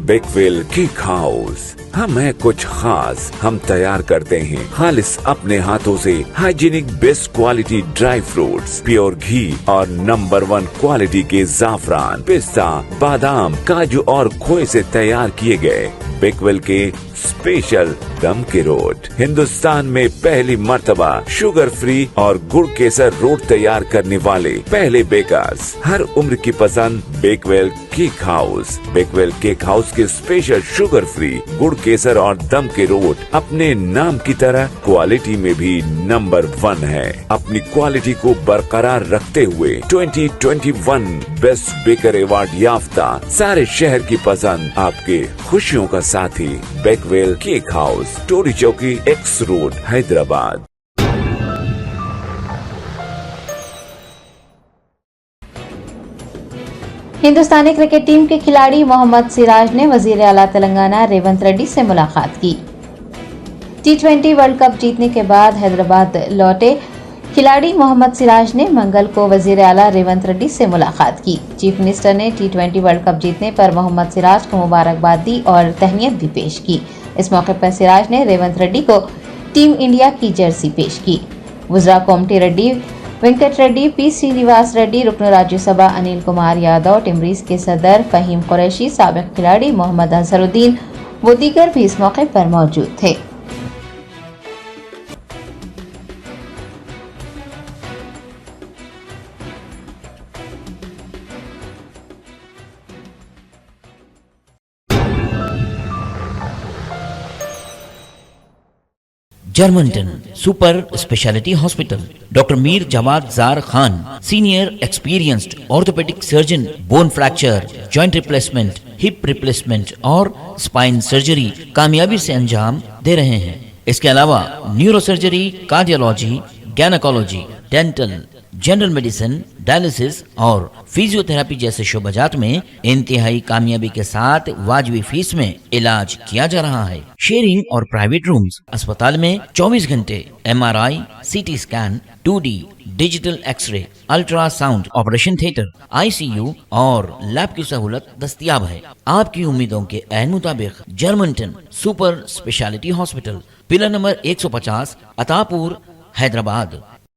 Bakewell cake house. हम है कुछ खास, हम तैयार करते हैं खालिस अपने हाथों से hygienic best quality dry fruits, pure घी और नंबर 1 क्वालिटी के जाफरान, पिस्ता, बादाम, काजू और खोए से तैयार किए गए बेकवेल के स्पेशल दम के रोट। हिंदुस्तान में पहली मर्तबा शुगर फ्री और गुड़ केसर रोट तैयार करने वाले पहले बेकर्स। हर उम्र की पसंद Bakewell cake house. Bakewell cake house के स्पेशल शुगर फ्री, गुड़ केसर और दम के रोट अपने नाम की तरह क्वालिटी में भी नंबर 1 है। अपनी क्वालिटी को बरकरार रखते हुए 2021 बेस्ट बेकर अवार्ड याफ्ता सारे शहर की पसंद, आपके खुशियों का साथी बेकवेल केक हाउस, टोरी चौकी, एक्स रोड, हैदराबाद। हिंदुस्तानी क्रिकेट टीम के खिलाड़ी मोहम्मद सिराज ने वजीर आला तेलंगाना रेवंत रेड्डी से मुलाकात की। T20 वर्ल्ड कप जीतने के बाद हैदराबाद लौटे खिलाड़ी मोहम्मद सिराज ने मंगल को वजीर आला रेवंत रेड्डी से मुलाकात की। चीफ मिनिस्टर ने T20 वर्ल्ड कप जीतने पर मोहम्मद सिराज को मुबारकबाद दी और तहनीत भी पेश की। इस मौके पर सिराज ने रेवंत रेड्डी को टीम इंडिया की जर्सी पेश की। वुजरा कोमटी रेड्डी, वेंकट रेड्डी, पी श्रीनिवास रेड्डी, रुकन राज्यसभा अनिल कुमार यादव, टिमरीज के सदर फहीम कुरैशी, साबिक खिलाड़ी मोहम्मद अजहरुद्दीन व दीगर भी इस मौके पर मौजूद थे। Germantown super speciality hospital, doctor Mir Jawad Jar Khan, senior experienced orthopaedic surgeon, bone fracture, joint replacement, hip replacement और स्पाइन सर्जरी कामयाबी से अंजाम दे रहे हैं। इसके अलावा neurosurgery, cardiology, gynaecology, dental, general medicine, dialysis और फिजियोथेरेपी जैसे शोबाजात में इंतहाई कामयाबी के साथ वाजिबी फीस में इलाज किया जा रहा है। शेयरिंग और प्राइवेट रूम्स, अस्पताल में 24 घंटे MRI, CT scan, 2D digital x-ray, ultrasound, operation theatre, ICU और लैब की सहूलत दस्तयाब है। आपकी उम्मीदों के ऐन मुताबिक Germanten super speciality hospital, pillar number 150, Attapur, Hyderabad.